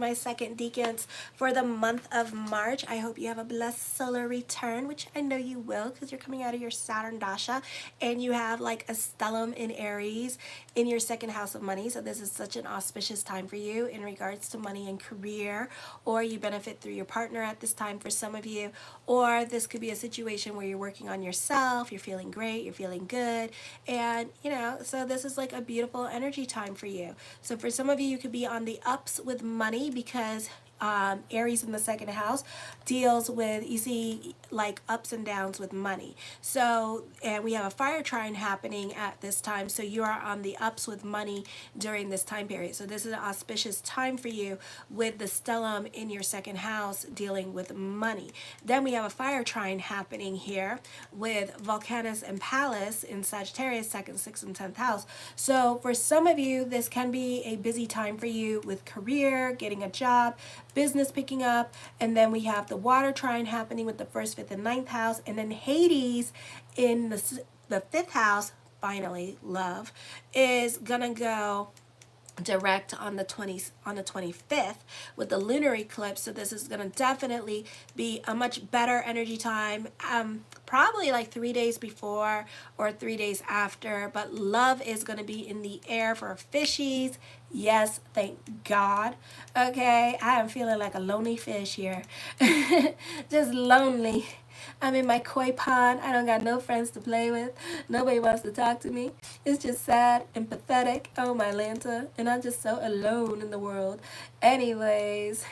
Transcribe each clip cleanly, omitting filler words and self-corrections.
my second decans for the month of March. I hope you have a blessed solar return, which I know you will because you're coming out of your Saturn Dasha and you have like a stellium in Aries in your second house of money. So this is such an auspicious time for you in regards to money and career, or you benefit through your partner at this time for some of you, or this could be a situation where you're working on yourself, you're feeling great, you're feeling good, and so this is like a beautiful energy time for you. So for some of you, you could be on the ups with money because Aries in the second house deals with, you see, like ups and downs with money. So, and we have a fire trine happening at this time. So you are on the ups with money during this time period. So this is an auspicious time for you with the stellium in your second house dealing with money. Then we have a fire trine happening here with Volcanus and Pallas in Sagittarius, 2nd, 6th, and 10th house. So for some of you, this can be a busy time for you with career, getting a job, business picking up, and then we have the water trine happening with the 1st, 5th, and 9th house, and then Hades in the 5th house, finally, love, is gonna go direct on the 25th with the lunar eclipse. So this is going to definitely be a much better energy time, probably like 3 days before or 3 days after, but love is going to be in the air for fishies. Yes, thank God. Okay, I am feeling like a lonely fish here. Just lonely. I'm in my koi pond. I don't got no friends to play with. Nobody wants to talk to me. It's just sad and pathetic. Oh, my Lanta. And I'm just so alone in the world. Anyways,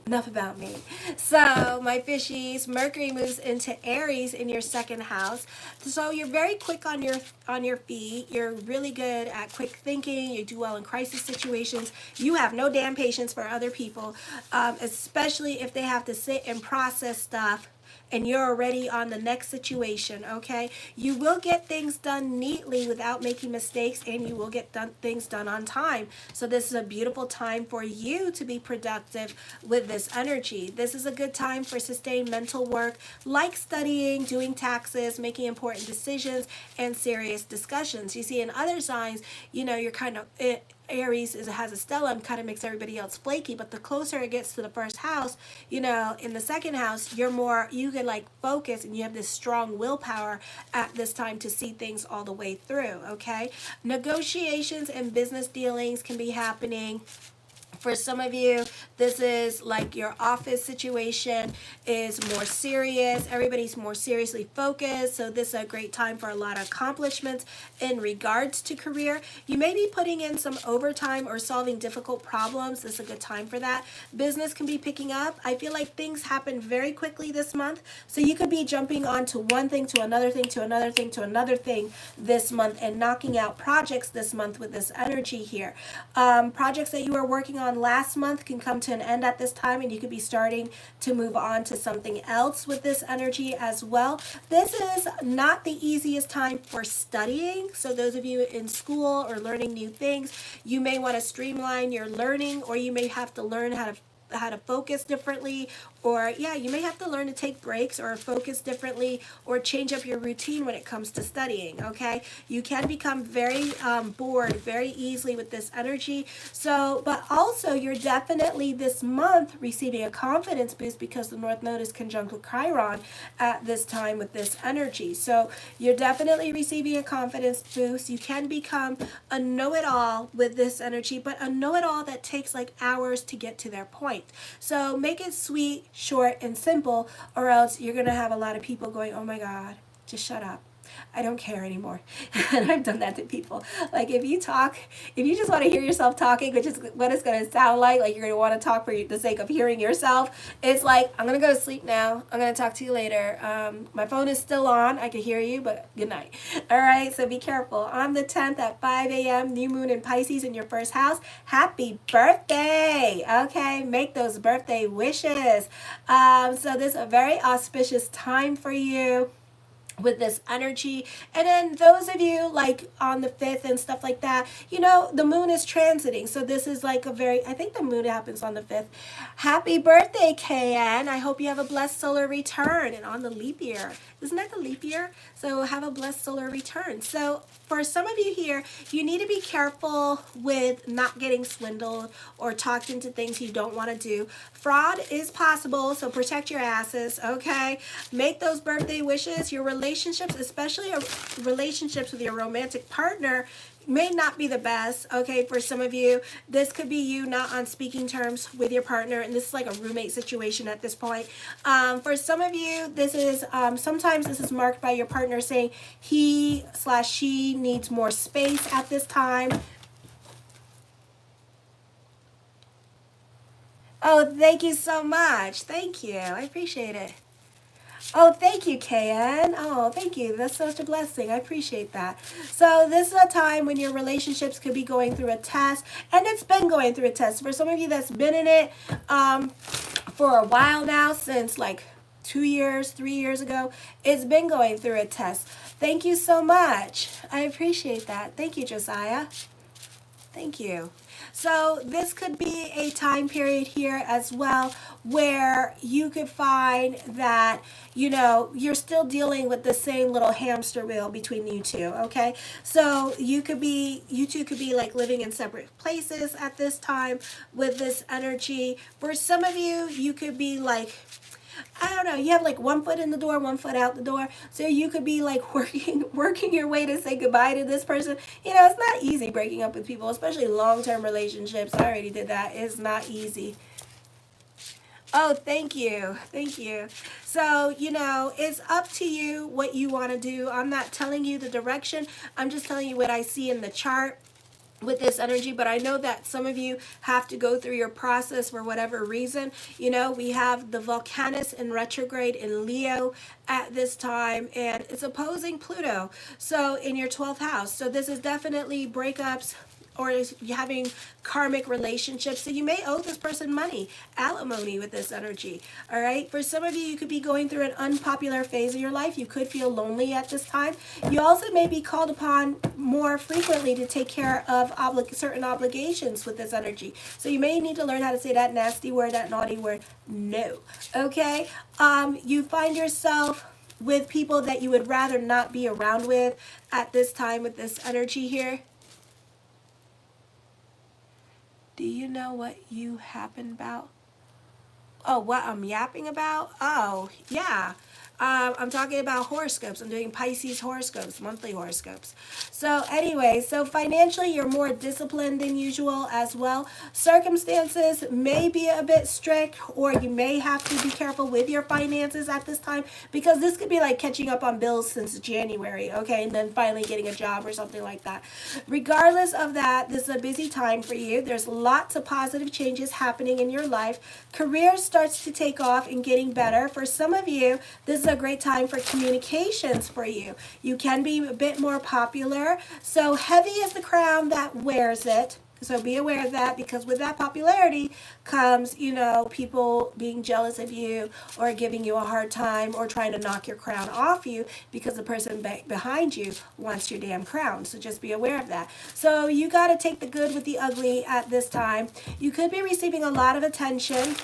enough about me. So, my fishies, Mercury moves into Aries in your second house. So you're very quick on your feet. You're really good at quick thinking. You do well in crisis situations. You have no damn patience for other people, especially if they have to sit and process stuff and you're already on the next situation, okay? You will get things done neatly without making mistakes, and you will get things done on time. So this is a beautiful time for you to be productive with this energy. This is a good time for sustained mental work, like studying, doing taxes, making important decisions, and serious discussions. You see, in other signs, you're kind of... Aries has a stellium, kind of makes everybody else flaky, but the closer it gets to the first house, in the second house, you can like focus, and you have this strong willpower at this time to see things all the way through, okay? Negotiations and business dealings can be happening. For some of you, this is like your office situation is more serious. Everybody's more seriously focused. So this is a great time for a lot of accomplishments in regards to career. You may be putting in some overtime or solving difficult problems. This is a good time for that. Business can be picking up. I feel like things happen very quickly this month. So you could be jumping on to one thing, to another thing, to another thing, to another thing this month, and knocking out projects this month with this energy here. Projects that you were working on last month can come to an end at this time, and you could be starting to move on to something else with this energy as well. This is not the easiest time for studying. So those of you in school or learning new things, you may want to streamline your learning, or you may have to learn how to focus differently, or you may have to learn to take breaks or focus differently or change up your routine when it comes to studying, okay? You can become very bored very easily with this energy. So, but also you're definitely this month receiving a confidence boost because the North Node is conjunct with Chiron at this time with this energy. So you're definitely receiving a confidence boost. You can become a know-it-all with this energy, but a know-it-all that takes like hours to get to their point. So make it sweet, short, and simple, or else you're going to have a lot of people going, oh my God, just shut up. I don't care anymore. And I've done that to people. Like if you just want to hear yourself talking, which is what it's going to sound like you're going to want to talk for the sake of hearing yourself, it's like, I'm going to go to sleep now. I'm going to talk to you later. My phone is still on. I can hear you, but good night. All right, so be careful. On the 10th at 5 a.m., new moon in Pisces in your first house. Happy birthday. Okay, make those birthday wishes. So this is a very auspicious time for you. with this energy. And then those of you like on the 5th and stuff like that, you know, the moon is transiting. So this is like a very, I think the moon happens on the 5th. Happy birthday, KN. I hope you have a blessed solar return and on the leap year. Isn't that the leap year? So have a blessed solar return. So for some of you here, you need to be careful with not getting swindled or talked into things you don't want to do. Fraud is possible, so protect your asses, okay? Make those birthday wishes. Your relationships, especially relationships with your romantic partner, may not be the best, okay? For some of you, this could be you not on speaking terms with your partner, and this is like a roommate situation at this point. For some of you, this is sometimes this is marked by your partner saying he/she needs more space at this time. Oh, thank you so much. Thank you. I appreciate it. Oh, thank you, KN. Oh, thank you. That's such a blessing. I appreciate that. So this is a time when your relationships could be going through a test, and it's been going through a test. For some of you that's been in it for a while now, since like 2 years, 3 years ago, it's been going through a test. Thank you so much. I appreciate that. Thank you, Josiah. Thank you. So this could be a time period here as well where you could find that, you know, you're still dealing with the same little hamster wheel between you two, okay? So you two could be like living in separate places at this time with this energy. For some of you, you could be like, I don't know, you have like 1 foot in the door, 1 foot out the door. So you could be like working your way to say goodbye to this person. You know, it's not easy breaking up with people, especially long-term relationships. I already did that. It's not easy. Oh, thank you. Thank you. So, you know, it's up to you what you want to do. I'm not telling you the direction. I'm just telling you what I see in the chart with this energy, but I know that some of you have to go through your process for whatever reason. You know, we have the Volcanus in retrograde in Leo at this time, and it's opposing Pluto, so in your 12th house. So this is definitely breakups, or having karmic relationships. So you may owe this person money, alimony with this energy. All right. For some of you, you could be going through an unpopular phase of your life. You could feel lonely at this time. You also may be called upon more frequently to take care of certain obligations with this energy. So you may need to learn how to say that nasty word, that naughty word, no. Okay. You find yourself with people that you would rather not be around with at this time with this energy here. Do you know what you happen about? Oh, what I'm yapping about? Oh, yeah. I'm talking about horoscopes. I'm doing Pisces horoscopes, monthly horoscopes. So anyway, so financially you're more disciplined than usual as well. Circumstances may be a bit strict, or you may have to be careful with your finances at this time, because this could be like catching up on bills since January, okay, and then finally getting a job or something like that. Regardless of that, this is a busy time for you. There's lots of positive changes happening in your life. Career starts to take off and getting better. For some of you, this is a great time for communications for you. You can be a bit more popular. So heavy is the crown that wears it. So be aware of that, because with that popularity comes, you know, people being jealous of you or giving you a hard time or trying to knock your crown off you because the person behind you wants your damn crown. So just be aware of that. So you got to take the good with the ugly at this time. You could be receiving a lot of attention.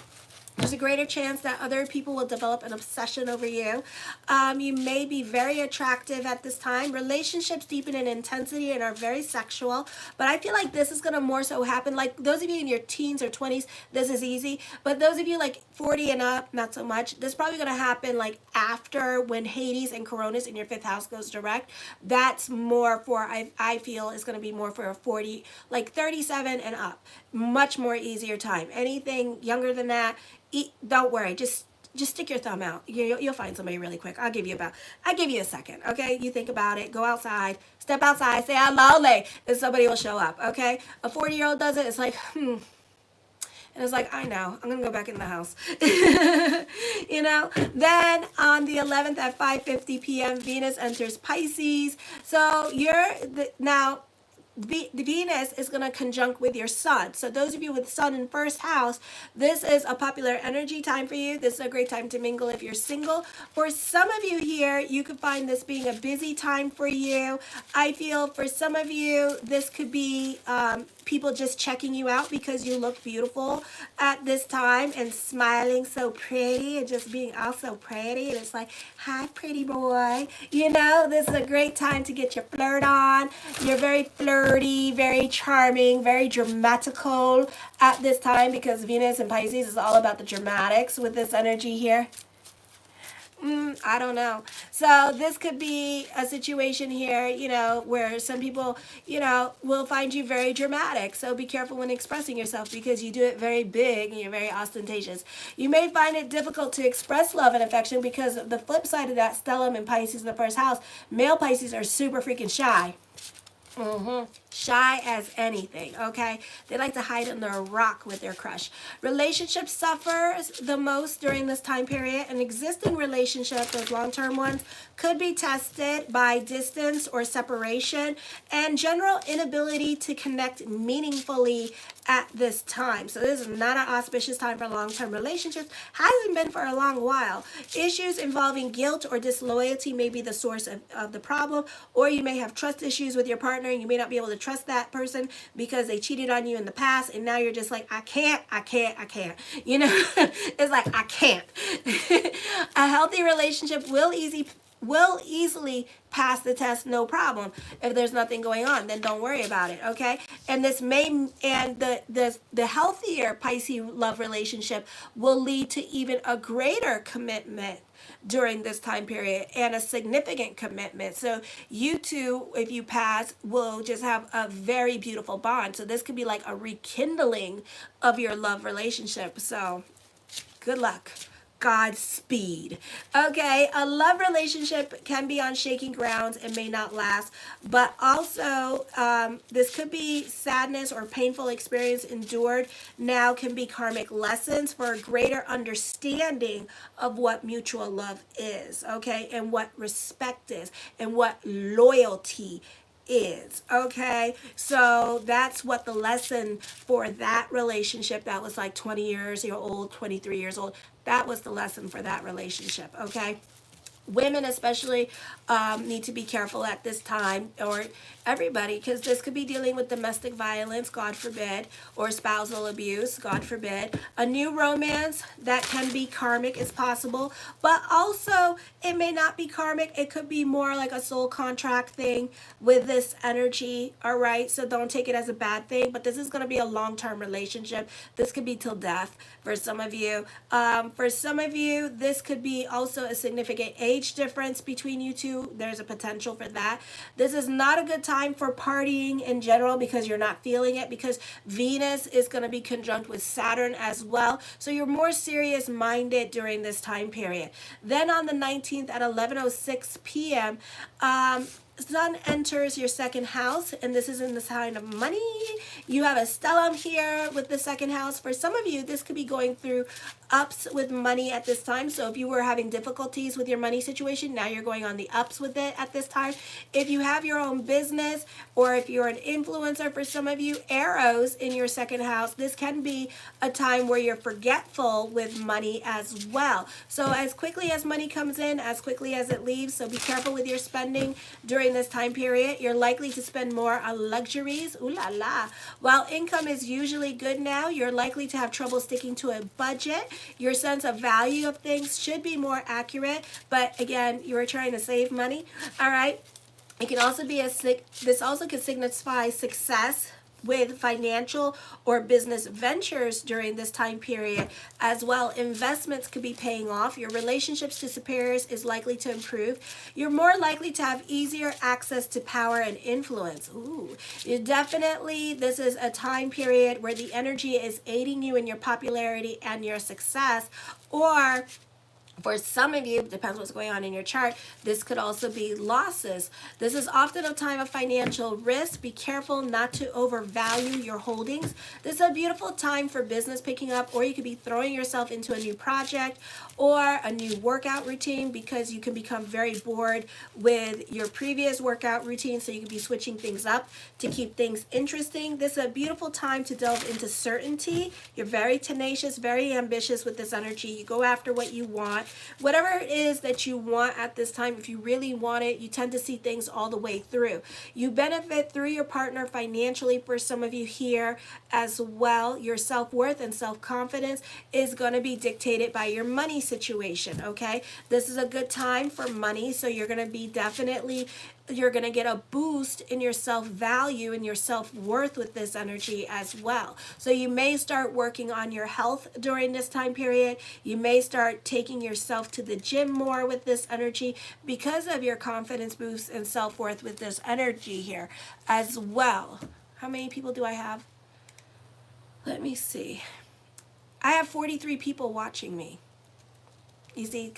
There's a greater chance that other people will develop an obsession over you. You may be very attractive at this time. Relationships deepen in intensity and are very sexual. But I feel like this is going to more so happen. Like those of you in your teens or 20s, this is easy. But those of you like 40 and up, not so much. This is probably going to happen like after, when Hades and Coronis in your 5th house goes direct. That's more for, I feel, is going to be more for a 40, like 37 and up. Much more easier time. Anything younger than that, don't worry, just stick your thumb out. You'll find somebody really quick. I'll give you a second, okay? You think about it, go outside, step outside, say I'm lonely, and somebody will show up, okay? A 40-year-old does it, it's like, and it's like, I know, I'm gonna go back in the house. You know, then on the 11th at 5:50 p.m., Venus enters Pisces. So now the Venus is going to conjunct with your sun. So those of you with sun in first house, this is a popular energy time for you. This is a great time to mingle if you're single. For some of you here, you could find this being a busy time for you. I feel for some of you, this could be people just checking you out because you look beautiful at this time and smiling so pretty and just being all so pretty. And it's like, hi, pretty boy. You know, this is a great time to get your flirt on. You're very flirty, very charming, very dramatical at this time because Venus and Pisces is all about the dramatics with this energy here. I don't know. So this could be a situation here, you know, where some people, you know, will find you very dramatic. So be careful when expressing yourself because you do it very big and you're very ostentatious. You may find it difficult to express love and affection because the flip side of that, stellium and Pisces in the first house, male Pisces are super freaking shy. Shy as anything, okay? They like to hide under a rock with their crush. Relationships suffers the most during this time period. An existing relationship, those long-term ones, could be tested by distance or separation and general inability to connect meaningfully at this time. So this is not an auspicious time for long-term relationships. Hasn't been for a long while. Issues involving guilt or disloyalty may be the source of the problem, or you may have trust issues with your partner and you may not be able to trust that person because they cheated on you in the past and now you're just like, I can't. You know, it's like, I can't. A healthy relationship will easily pass the test, no problem. If there's nothing going on, then don't worry about it, okay? And this may, and the healthier Pisces love relationship will lead to even a greater commitment during this time period and a significant commitment. So you two, if you pass, will just have a very beautiful bond. So this could be like a rekindling of your love relationship. So good luck. Godspeed. Okay, a love relationship can be on shaky grounds and may not last, but also this could be sadness or painful experience endured now can be karmic lessons for a greater understanding of what mutual love is, okay, and what respect is and what loyalty is, okay? So that's what the lesson for that relationship that was like 20 years old, 23 years old, that was the lesson for that relationship, okay? Women especially need to be careful at this time, or everybody, because this could be dealing with domestic violence, God forbid, or spousal abuse, God forbid. A new romance that can be karmic is possible, but also it may not be karmic. It could be more like a soul contract thing with this energy, all right? So don't take it as a bad thing, but this is going to be a long-term relationship. This could be till death for some of you. For some of you, this could be also a significant age difference between you two. There's a potential for that. This is not a good time for partying in general because you're not feeling it, because Venus is going to be conjunct with Saturn as well. So you're more serious minded during this time period. Then on the 19th at 11:06 p.m., Sun enters your second house, and this is in the sign of money. You have a stellium here with the second house. For some of you, this could be going through ups with money at this time. So if you were having difficulties with your money situation, now you're going on the ups with it at this time. If you have your own business, or if you're an influencer, for some of you, arrows in your second house, this can be a time where you're forgetful with money as well. So as quickly as money comes in, as quickly as it leaves. So be careful with your spending during this time period. You're likely to spend more on luxuries. Ooh la la. While income is usually good now, you're likely to have trouble sticking to a budget. Your sense of value of things should be more accurate, but again, you are trying to save money. All right. It can also be this also could signify success with financial or business ventures during this time period as well. Investments could be paying off. Your relationships to superiors is likely to improve. You're more likely to have easier access to power and influence. Ooh, you definitely, this is a time period where the energy is aiding you in your popularity and your success, or For some of you, depends what's going on in your chart, this could also be losses. This is often a time of financial risk. Be careful not to overvalue your holdings. This is a beautiful time for business picking up, or you could be throwing yourself into a new project or a new workout routine, because you can become very bored with your previous workout routine, so you can be switching things up to keep things interesting. This is a beautiful time to delve into certainty. You're very tenacious, very ambitious with this energy. You go after what you want. Whatever it is that you want at this time, if you really want it, you tend to see things all the way through. You benefit through your partner financially for some of you here as well. Your self-worth and self-confidence is going to be dictated by your money situation, okay? This is a good time for money, so you're going to be you're going to get a boost in your self-value and your self-worth with this energy as well. So you may start working on your health during this time period. You may start taking yourself to the gym more with this energy because of your confidence boost and self-worth with this energy here as well. How many people do I have? Let me see. I have 43 people watching me. You see,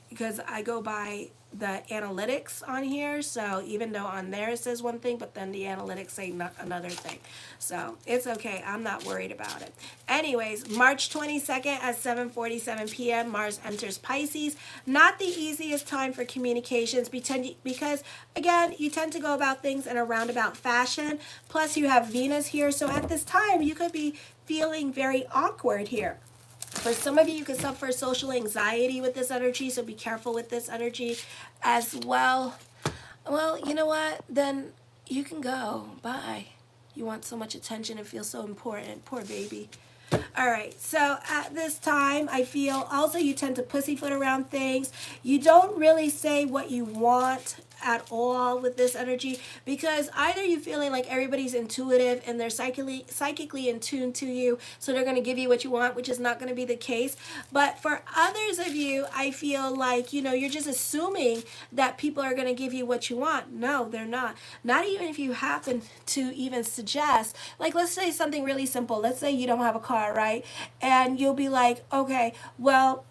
because I go by the analytics on here, so even though on there it says one thing, but then the analytics say another thing. So it's okay. I'm not worried about it. Anyways, March 22nd at 7:47 p.m., Mars enters Pisces. Not the easiest time for communications because, again, you tend to go about things in a roundabout fashion. Plus, you have Venus here, so at this time, you could be feeling very awkward here. For some of you, you could suffer social anxiety with this energy, so be careful with this energy as well. Well, you know what? Then you can go. Bye. You want so much attention and feel so important. Poor baby. All right, so at this time, I feel also you tend to pussyfoot around things. You don't really say what you want at all with this energy, because either you feeling like everybody's intuitive and they're psychically in tune to you, so they're going to give you what you want, which is not going to be the case. But for others of you, I feel like, you're just assuming that people are going to give you what you want. No, they're not. Not even if you happen to even suggest, like, let's say something really simple. Let's say you don't have a car, right? And you'll be like, okay, well,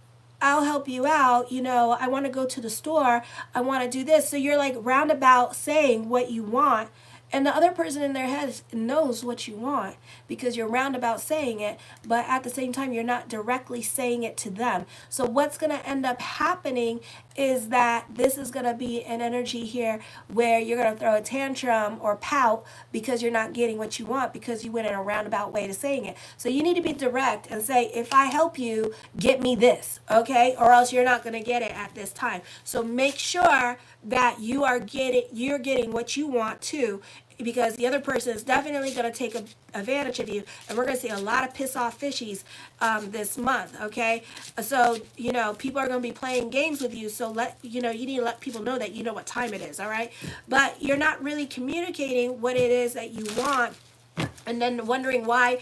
I'll help you out. I want to go to the store. I want to do this. So you're like roundabout saying what you want. And the other person in their head knows what you want because you're roundabout saying it, but at the same time, you're not directly saying it to them. So what's going to end up happening is that this is going to be an energy here where you're going to throw a tantrum or pout because you're not getting what you want because you went in a roundabout way to saying it. So you need to be direct and say, if I help you, get me this, okay? Or else you're not going to get it at this time. So make sure that you're getting what you want too, because the other person is definitely going to take advantage of you, and we're going to see a lot of piss off fishies this month, okay? So, people are going to be playing games with you, so you need to let people know that you know what time it is, all right? But you're not really communicating what it is that you want, and then wondering why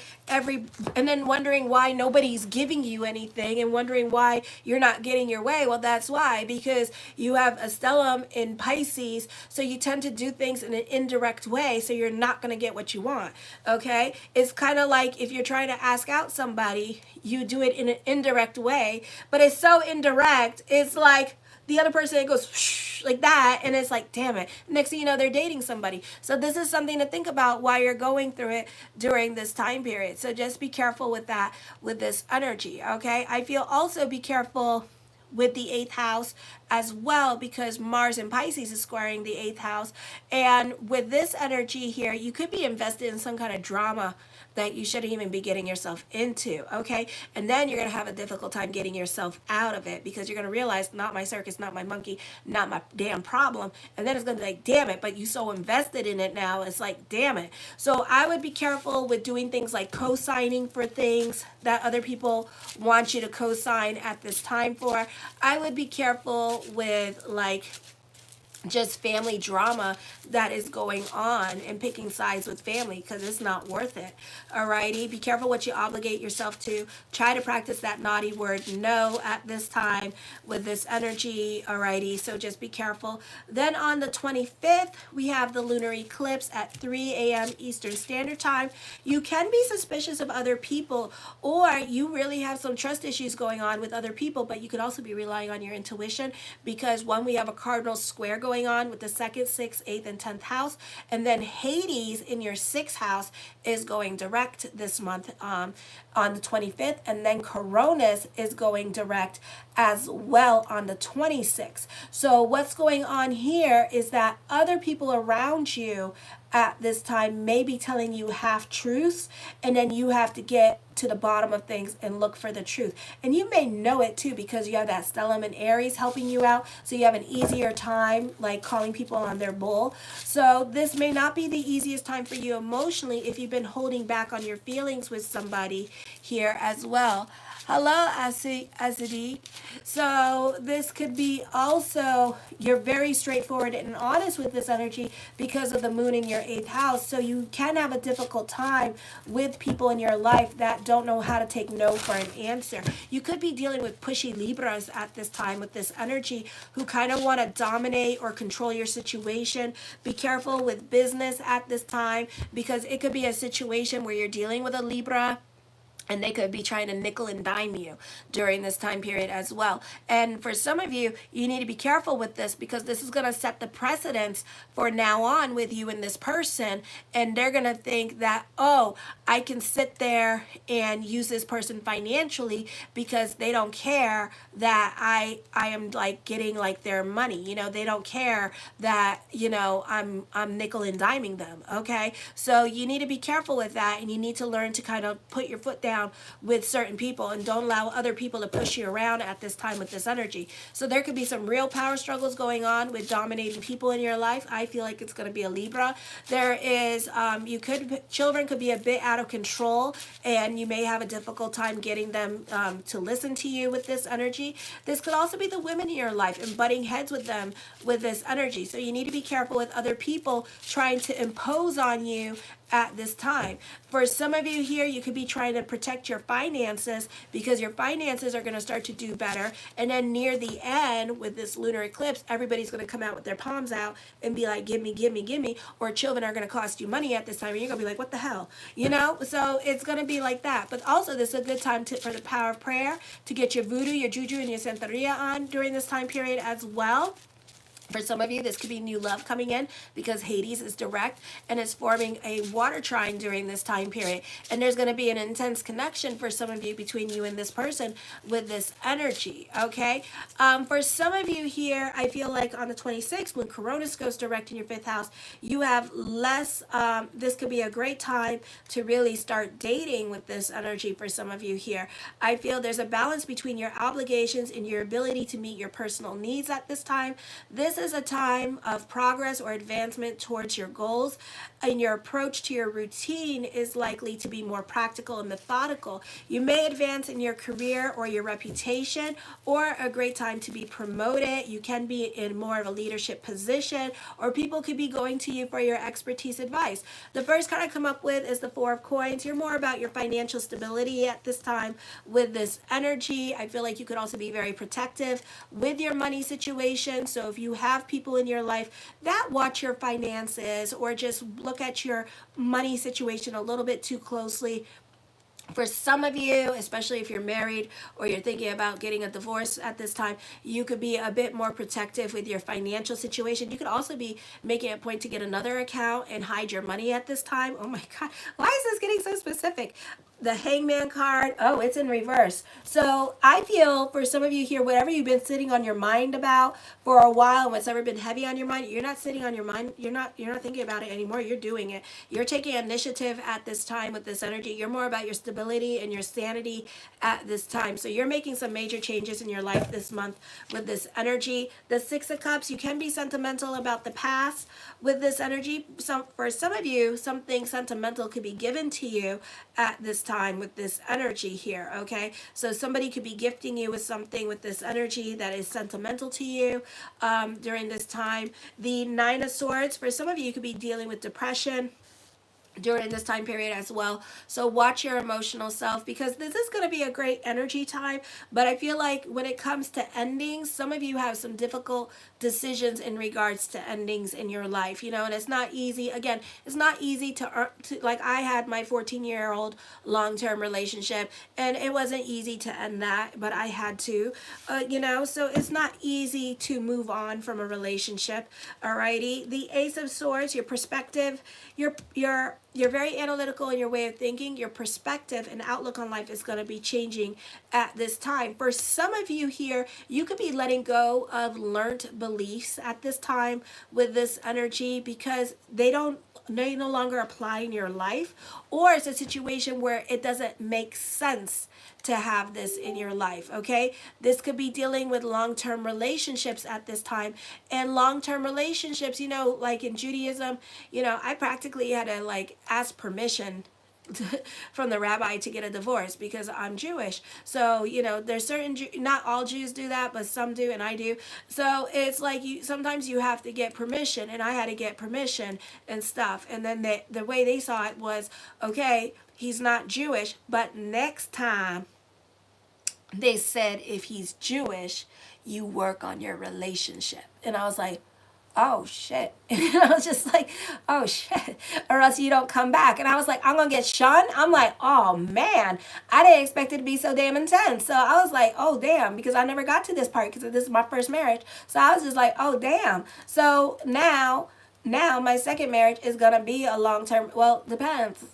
nobody's giving you anything, and wondering why you're not getting your way. Well, that's why, because you have a stellium in Pisces, so you tend to do things in an indirect way, so you're not going to get what you want, okay? It's kind of like if you're trying to ask out somebody, you do it in an indirect way, but it's so indirect, it's like the other person goes whoosh, like that, and it's like, damn it. Next thing you know, they're dating somebody. So this is something to think about while you're going through it during this time period. So just be careful with that, with this energy, okay? I feel also be careful with the 8th house as well, because Mars in Pisces is squaring the 8th house. And with this energy here, you could be invested in some kind of drama that you shouldn't even be getting yourself into, okay? And then you're going to have a difficult time getting yourself out of it, because you're going to realize, not my circus, not my monkey, not my damn problem. And then it's going to be like, damn it, but you so invested in it now. It's like, damn it. So I would be careful with doing things like co-signing for things that other people want you to co-sign at this time for. I would be careful with, like, just family drama that is going on and picking sides with family, because it's not worth it. Alrighty, be careful what you obligate yourself to. Try to practice that naughty word no at this time with this energy. Alrighty, so just be careful. Then on the 25th, we have the lunar eclipse at 3 a.m. Eastern Standard Time. You can be suspicious of other people, or you really have some trust issues going on with other people, but you could also be relying on your intuition, because one, we have a cardinal square going on with the 2nd, 6th, 8th, and 10th house, and then Hades in your 6th house is going direct this month on the 25th, and then Coronis is going direct as well on the 26th. So what's going on here is that other people around you at this time may be telling you half truths, and then you have to get to the bottom of things and look for the truth. And you may know it too, because you have that stellium in Aries helping you out, so you have an easier time like calling people on their bull. So this may not be the easiest time for you emotionally if you've been holding back on your feelings with somebody here as well. Hello, Asidi. So this could be also, you're very straightforward and honest with this energy because of the moon in your 8th house. So you can have a difficult time with people in your life that don't know how to take no for an answer. You could be dealing with pushy Libras at this time with this energy, who kind of want to dominate or control your situation. Be careful with business at this time, because it could be a situation where you're dealing with a Libra and they could be trying to nickel and dime you during this time period as well. And for some of you, you need to be careful with this, because this is going to set the precedence for now on with you and this person. And they're going to think that, oh, I can sit there and use this person financially because they don't care that I am like getting like their money. You know, they don't care that, you know, I'm nickel and diming them. Okay. So you need to be careful with that, and you need to learn to kind of put your foot down with certain people, and don't allow other people to push you around at this time with this energy. So there could be some real power struggles going on with dominating people in your life. I feel like it's going to be a Libra. There is, children could be a bit out of control, and you may have a difficult time getting them to listen to you with this energy. This could also be the women in your life and butting heads with them with this energy. So you need to be careful with other people trying to impose on you at this time. For some of you here, you could be trying to protect your finances, because your finances are going to start to do better. And then near the end with this lunar eclipse, everybody's going to come out with their palms out and be like, give me, give me, give me. Or children are going to cost you money at this time, and you're going to be like, what the hell? You know? So it's going to be like that. But also, this is a good time for the power of prayer, to get your voodoo, your juju, and your santeria on during this time period as well. For some of you, this could be new love coming in, because Hades is direct and it's forming a water trine during this time period. And there's going to be an intense connection for some of you between you and this person with this energy, okay? For some of you here, I feel like on the 26th, when Coronis goes direct in your 5th house, you have less, this could be a great time to really start dating with this energy for some of you here. I feel there's a balance between your obligations and your ability to meet your personal needs at this time. This is a time of progress or advancement towards your goals, and your approach to your routine is likely to be more practical and methodical. You may advance in your career or your reputation, or a great time to be promoted. You can be in more of a leadership position, or people could be going to you for your expertise advice. The first card I come up with is the 4 of Coins. You're more about your financial stability at this time with this energy. I feel like you could also be very protective with your money situation. So if you have people in your life that watch your finances, or just look at your money situation a little bit too closely. For some of you, especially if you're married or you're thinking about getting a divorce at this time, you could be a bit more protective with your financial situation. You could also be making a point to get another account and hide your money at this time. Oh my God, why is this getting so specific? The Hangman card, oh, it's in reverse. So I feel for some of you here, whatever you've been sitting on your mind about for a while, and what's ever been heavy on your mind, you're not sitting on your mind. You're not thinking about it anymore. You're doing it. You're taking initiative at this time with this energy. You're more about your stability and your sanity at this time. So you're making some major changes in your life this month with this energy. The 6 of Cups, you can be sentimental about the past with this energy. For some of you, something sentimental could be given to you at this time. time with this energy here, okay? So somebody could be gifting you with something with this energy that is sentimental to you during this time. The Nine of Swords, for some of you could be dealing with depression during this time period as well. So watch your emotional self, because this is going to be a great energy time. But I feel like when it comes to endings, some of you have some difficult decisions in regards to endings in your life, you know, and it's not easy. Again, it's not easy to like, I had my 14-year-old long-term relationship, and it wasn't easy to end that, but I had to, you know, so it's not easy to move on from a relationship. Alrighty, the Ace of Swords, your perspective, you're very analytical in your way of thinking. Your perspective and outlook on life is going to be changing at this time. For some of you here, you could be letting go of learned beliefs at this time with this energy, because they no longer apply in your life, or it's a situation where it doesn't make sense to have this in your life, okay? This could be dealing with long-term relationships at this time. And long-term relationships, you know, like in Judaism, you know, I practically had to like ask permission from the rabbi to get a divorce because I'm Jewish. So, you know, there's certain, not all Jews do that, but some do, and I do. So it's like sometimes you have to get permission, and I had to get permission and stuff. And then the way they saw it was, okay, he's not Jewish, but next time they said if he's Jewish, you work on your relationship. And I was like, oh shit. And I was just like, oh shit, or else you don't come back. And I was like, I'm gonna get shunned. I'm like, oh man, I didn't expect it to be so damn intense. So I was like, oh damn, because I never got to this part because this is my first marriage. So I was just like, oh damn. So now my second marriage is gonna be a long-term, well, depends.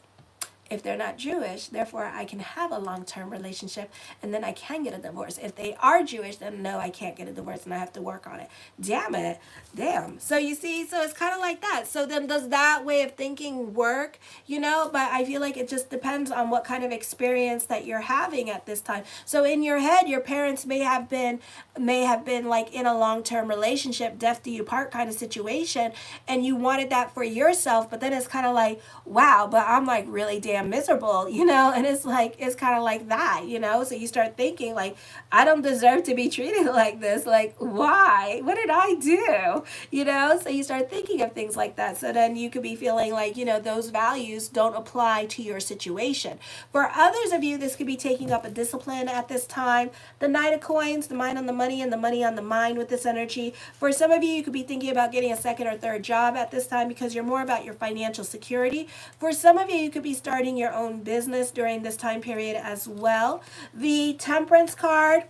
If they're not Jewish, therefore I can have a long-term relationship, and then I can get a divorce. If they are Jewish, then no, I can't get a divorce, and I have to work on it. Damn it. Damn. So you see, so it's kind of like that. So then does that way of thinking work? You know, but I feel like it just depends on what kind of experience that you're having at this time. So in your head, your parents may have been like in a long-term relationship, death do you part kind of situation, and you wanted that for yourself, but then it's kind of like, wow, but I'm like really damn miserable, you know, and it's like, it's kind of like that, you know, so you start thinking like, I don't deserve to be treated like this, like, why, what did I do, you know, so you start thinking of things like that. So then you could be feeling like, you know, those values don't apply to your situation. For others of you, this could be taking up a discipline at this time. The Knight of Coins, the mind on the money and the money on the mind with this energy. For some of you, you could be thinking about getting a second or third job at this time because you're more about your financial security. For some of you, you could be starting your own business during this time period as well. The Temperance card,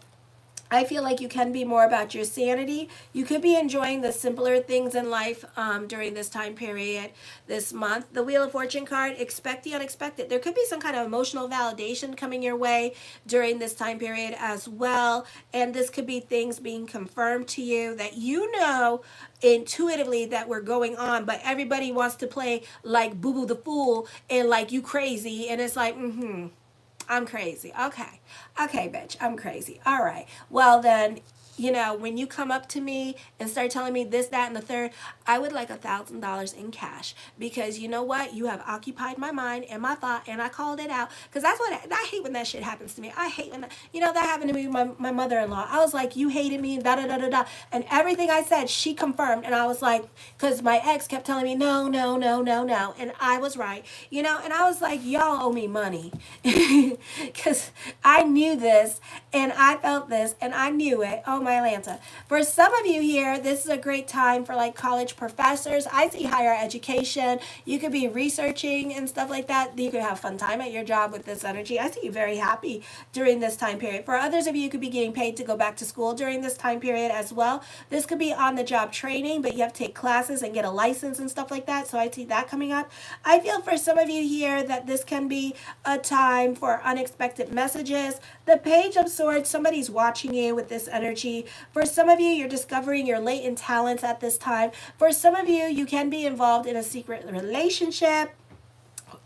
I feel like you can be more about your sanity. You could be enjoying the simpler things in life during this time period, this month. The Wheel of Fortune card, expect the unexpected. There could be some kind of emotional validation coming your way during this time period as well. And this could be things being confirmed to you that you know intuitively that were going on, but everybody wants to play like Boo Boo the Fool and like you crazy. And it's like, I'm crazy. Okay, bitch, I'm crazy. All right. Well, then, you know, when you come up to me and start telling me this, that, and the third, I would like $1,000 in cash, because you know what? You have occupied my mind and my thought, and I called it out, because that's what I hate when that shit happens to me. I hate when, you know, that happened to me with my mother-in-law. I was like, you hated me, da da da da da, and everything I said, she confirmed, and I was like, because my ex kept telling me, no, no, no, no, no, and I was right, you know, and I was like, y'all owe me money, because I knew this, and I felt this, and I knew it. Oh my Atlanta. For some of you here, this is a great time for like college professors. I see higher education. You could be researching and stuff like that. You could have fun time at your job with this energy. I see you very happy during this time period. For others of you, you could be getting paid to go back to school during this time period as well. This could be on the job training, but you have to take classes and get a license and stuff like that. So I see that coming up. I feel for some of you here that this can be a time for unexpected messages. The Page of Swords, somebody's watching you with this energy. For some of you, you're discovering your latent talents at this time. For some of you, you can be involved in a secret relationship.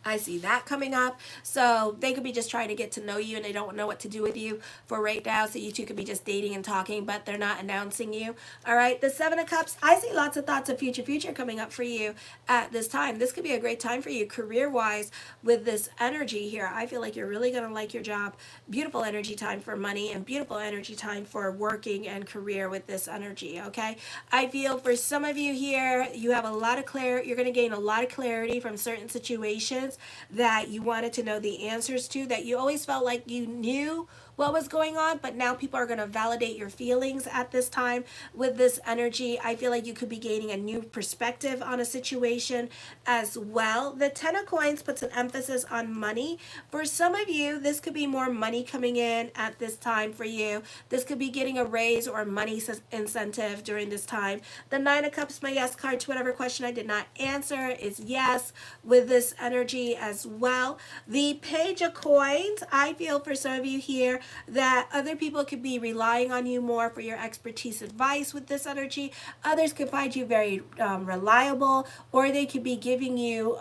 I see that coming up. So they could be just trying to get to know you and they don't know what to do with you for right now. So you two could be just dating and talking, but they're not announcing you. All right. The Seven of Cups. I see lots of thoughts of future coming up for you at this time. This could be a great time for you career wise with this energy here. I feel like you're really going to like your job. Beautiful energy time for money and beautiful energy time for working and career with this energy. Okay. I feel for some of you here, you have a lot of clarity. You're going to gain a lot of clarity from certain situations that you wanted to know the answers to, that you always felt like you knew what was going on, but now people are going to validate your feelings at this time with this energy. I feel like you could be gaining a new perspective on a situation as well. The Ten of Coins puts an emphasis on money. For some of you, this could be more money coming in at this time for you. This could be getting a raise or money incentive during this time. The Nine of Cups, my yes card to whatever question I did not answer is yes with this energy as well. The Page of Coins, I feel for some of you here that other people could be relying on you more for your expertise advice with this energy. Others could find you very reliable, or they could be giving you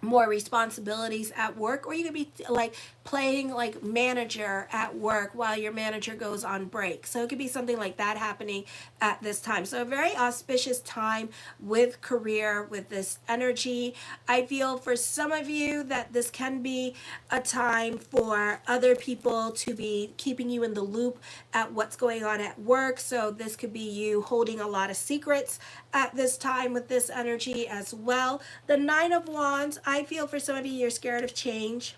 more responsibilities at work, or you could be like playing like manager at work while your manager goes on break. So it could be something like that happening at this time. So a very auspicious time with career with this energy. I feel for some of you that this can be a time for other people to be keeping you in the loop at what's going on at work. So this could be you holding a lot of secrets at this time with this energy as well. The Nine of Wands, I feel for some of you, you're scared of change.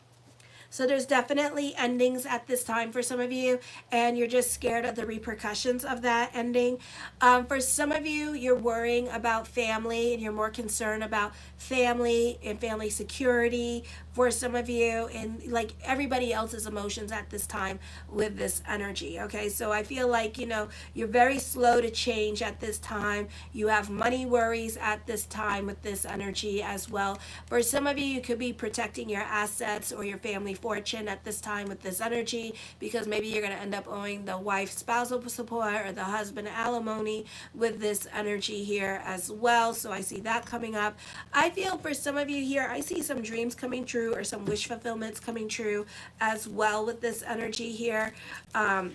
So there's definitely endings at this time for some of you, and you're just scared of the repercussions of that ending. For some of you, you're worrying about family and you're more concerned about family and family security for some of you, and like everybody else's emotions at this time with this energy. Okay, so I feel like, you know, you're very slow to change at this time. You have money worries at this time with this energy as well. For some of you, you could be protecting your assets or your family fortune at this time with this energy, because maybe you're going to end up owing the wife spousal support or the husband alimony with this energy here as well. So I see that coming up. I feel for some of you here, I see some dreams coming true or some wish fulfillments coming true as well with this energy here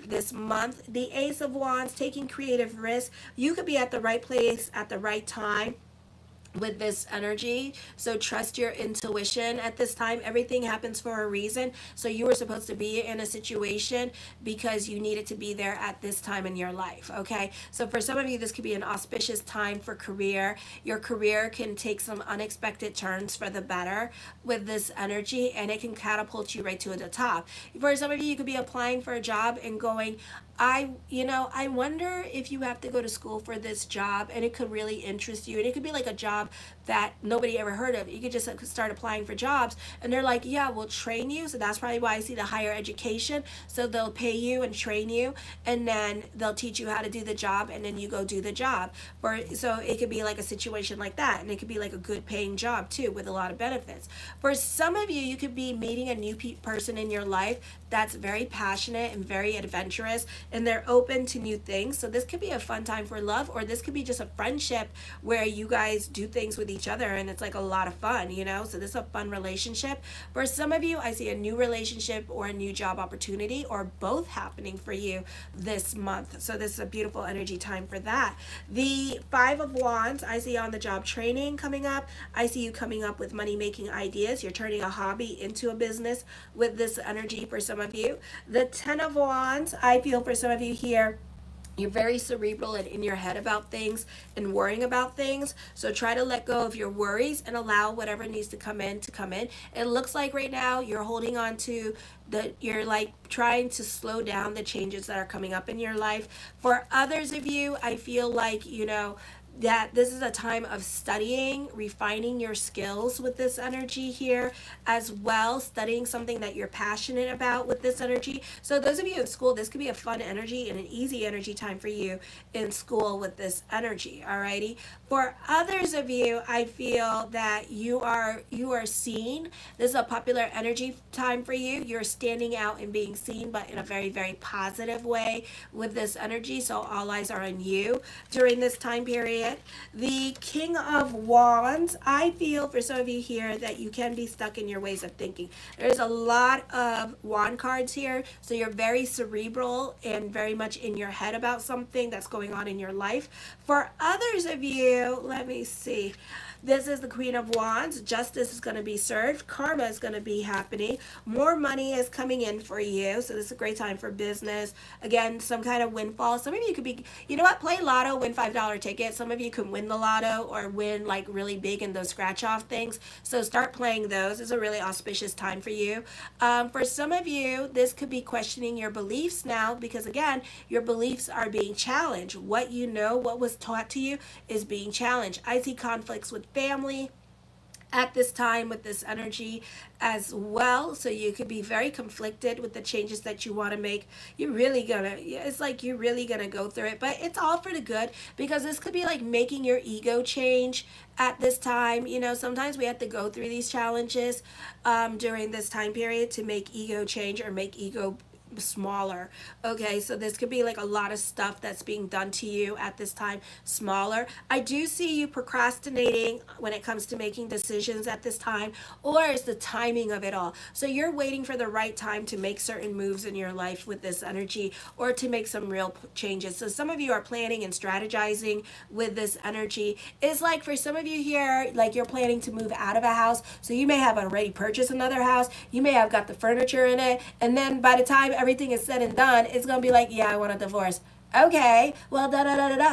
this month. The Ace of Wands, taking creative risks. You could be at the right place at the right time with this energy. So trust your intuition at this time. Everything happens for a reason. So you were supposed to be in a situation because you needed to be there at this time in your life. Okay, so for some of you, this could be an auspicious time for career. Your career can take some unexpected turns for the better with this energy, and it can catapult you right to the top. For some of you, you could be applying for a job and going, I wonder if you have to go to school for this job, and it could really interest you, and it could be like a job that nobody ever heard of. You could just start applying for jobs, and they're like, yeah, we'll train you. So that's probably why I see the higher education. So they'll pay you and train you, and then they'll teach you how to do the job, and then you go do the job. So it could be like a situation like that, and it could be like a good paying job too with a lot of benefits. For some of you, you could be meeting a new person in your life that's very passionate and very adventurous, and they're open to new things. So this could be a fun time for love, or this could be just a friendship where you guys do things with each other and it's like a lot of fun, you know? So this is a fun relationship. For some of you, I see a new relationship or a new job opportunity, or both happening for you this month. So this is a beautiful energy time for that. The Five of Wands, I see on the job training coming up. I see you coming up with money making ideas. You're turning a hobby into a business with this energy for some of you. The Ten of Wands, I feel for some of you here, you're very cerebral and in your head about things and worrying about things. So try to let go of your worries and allow whatever needs to come in to come in. It looks like right now you're holding on to you're like trying to slow down the changes that are coming up in your life. For others of you, I feel like, you know, that this is a time of studying, refining your skills with this energy here as well, studying something that you're passionate about with this energy. So those of you in school, this could be a fun energy and an easy energy time for you in school with this energy. Alrighty. For others of you, I feel that you are seen. This is a popular energy time for you. You're standing out and being seen, but in a very, very positive way with this energy. So all eyes are on you during this time period. period. The King of Wands. I feel for some of you here that you can be stuck in your ways of thinking. There's a lot of wand cards here, so you're very cerebral and very much in your head about something that's going on in your life. For others of you, let me see. This is the Queen of Wands. Justice is going to be served. Karma is going to be happening. More money is coming in for you. So this is a great time for business. Again, some kind of windfall. Some of you could be, you know what, play lotto, win $5 tickets. Some of you can win the lotto or win like really big in those scratch off things. So start playing those. It's a really auspicious time for you. For some of you, this could be questioning your beliefs now because again, your beliefs are being challenged. What you know, what was taught to you is being challenged. I see conflicts with family at this time with this energy as well, so you could be very conflicted with the changes that you want to make. You're really gonna, it's like you're really gonna go through it, but it's all for the good because this could be like making your ego change at this time. You know, sometimes we have to go through these challenges during this time period to make ego change or make ego smaller. Okay, so this could be like a lot of stuff that's being done to you at this time smaller. I do see you procrastinating when it comes to making decisions at this time, or it's the timing of it all. So you're waiting for the right time to make certain moves in your life with this energy or to make some real changes. So some of you are planning and strategizing with this energy. It's like for some of you here, like you're planning to move out of a house, so you may have already purchased another house, you may have got the furniture in it, and then by the time everything is said and done, it's gonna be like, yeah, I want a divorce. Okay, well,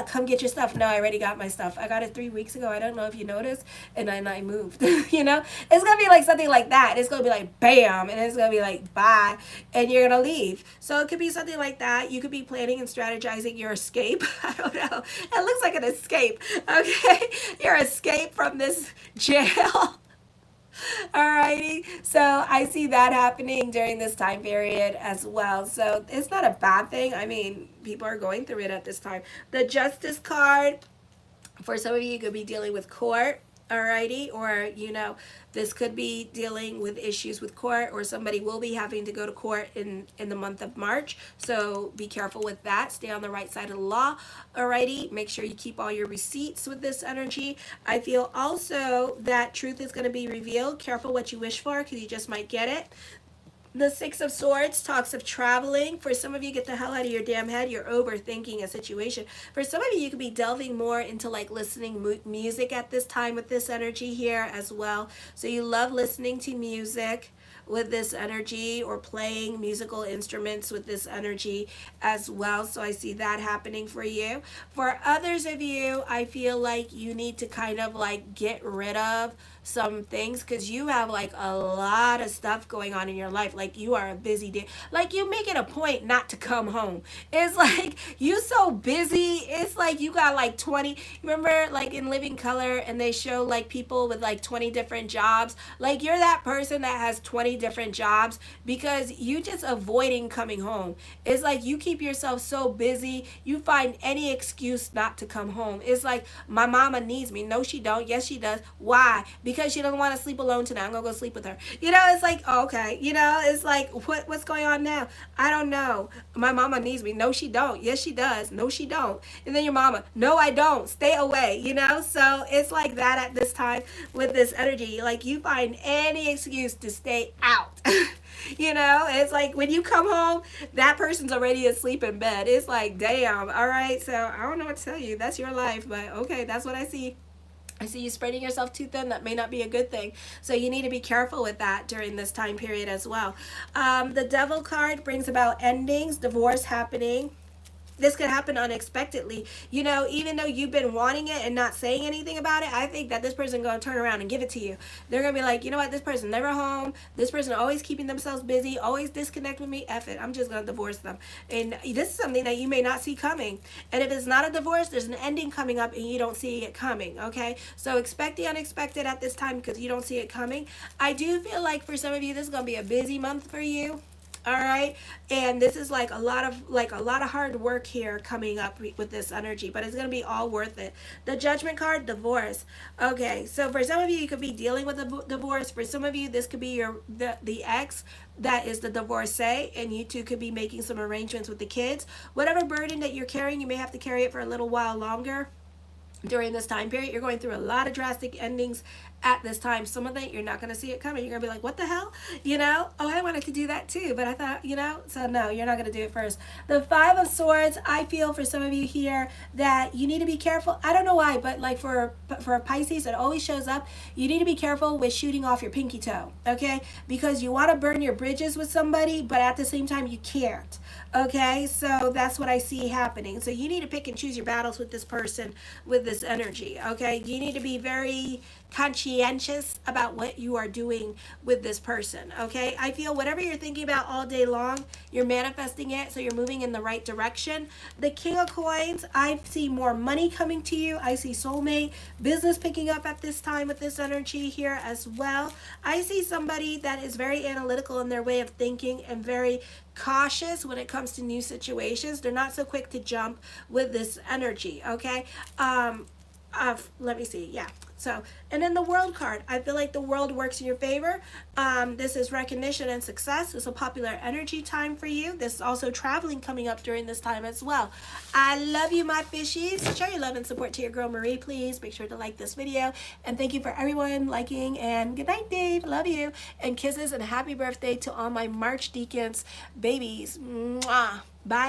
come get your stuff. No, I already got my stuff. I got it 3 weeks ago. I don't know if you noticed, and then I moved. You know, it's gonna be like something like that. It's gonna be like bam, and it's gonna be like bye, and you're gonna leave. So it could be something like that. You could be planning and strategizing your escape. I don't know. It looks like an escape. Okay, your escape from this jail. Alrighty, so I see that happening during this time period as well. So it's not a bad thing. I mean, people are going through it at this time. The Justice card, for some of you, you could be dealing with court. Alrighty, or you know, this could be dealing with issues with court, or somebody will be having to go to court in the month of March. So be careful with that. Stay on the right side of the law. Alrighty, make sure you keep all your receipts with this energy. I feel also that truth is going to be revealed. Careful what you wish for, because you just might get it. The Six of Swords talks of traveling. For some of you, get the hell out of your damn head. You're overthinking a situation. For some of you, you could be delving more into like listening music at this time with this energy here as well. So you love listening to music with this energy, or playing musical instruments with this energy as well. So I see that happening for you. For others of you, I feel like you need to kind of like get rid of some things because you have like a lot of stuff going on in your life. Like you are a busy day. Like you make it a point not to come home. It's like you so busy. It's like you got like 20. Remember like in Living Color, and they show like people with like 20 different jobs. Like you're that person that has 20 different jobs because you just avoiding coming home. It's like you keep yourself so busy. You find any excuse not to come home. It's like my mama needs me. No, she don't. Yes, she does. Why? Because she doesn't want to sleep alone tonight. I'm gonna go sleep with her. You know, it's like, oh, okay. You know, it's like, what's going on now? I don't know. My mama needs me. No, she don't. Yes, she does. No, she don't. And then your mama, no, I don't. Stay away. You know, so it's like that at this time with this energy. Like you find any excuse to stay out. You know, it's like when you come home, that person's already asleep in bed. It's like, damn. All right, so I don't know what to tell you. That's your life, but okay, that's what I see. I see you spreading yourself too thin. That may not be a good thing. So you need to be careful with that during this time period as well. The Devil card brings about endings, divorce happening. This could happen unexpectedly. You know, even though you've been wanting it and not saying anything about it, I think that this person going to turn around and give it to you. They're going to be like, you know what, this person never home. This person always keeping themselves busy, always disconnect with me. F it. I'm just going to divorce them. And this is something that you may not see coming. And if it's not a divorce, there's an ending coming up and you don't see it coming, okay? So expect the unexpected at this time because you don't see it coming. I do feel like for some of you, this is going to be a busy month for you. All right, and this is like a lot of hard work here coming up with this energy, but it's going to be all worth it. The Judgment card, divorce. Okay, so for some of you, you could be dealing with a divorce. For some of you, this could be the ex that is the divorcee, and you two could be making some arrangements with the kids. Whatever burden that you're carrying, you may have to carry it for a little while longer. during this time period. You're going through a lot of drastic endings at this time. Some of it you're not going to see it coming. You're going to be like, what the hell? Oh, I wanted to do that too, but I thought, so no, you're not going to do it first. The Five of Swords, I feel for some of you here that you need to be careful. I don't know why, but like for Pisces, it always shows up. You need to be careful with shooting off your pinky toe, okay? Because you want to burn your bridges with somebody, but at the same time you can't. Okay, so that's what I see happening. So you need to pick and choose your battles with this person, with this energy. Okay, you need to be very conscientious about what you are doing with this person. Okay, I feel whatever you're thinking about all day long, you're manifesting it, so you're moving in the right direction. The King of Coins, I see more money coming to you. I see soulmate business picking up at this time with this energy here as well. I see somebody that is very analytical in their way of thinking and very cautious when it comes to new situations. They're not so quick to jump with this energy. Okay, let me see. Yeah, so, and then the World card, I feel like the world works in your favor. This is recognition and success. It's a popular energy time for you. This is also traveling coming up during this time as well. I love you, my fishies. Show your love and support to your girl Marie, please. Make sure to like this video. And thank you for everyone liking. And good night, Dave. Love you. And kisses and happy birthday to all my March Deacons babies. Mwah. Bye.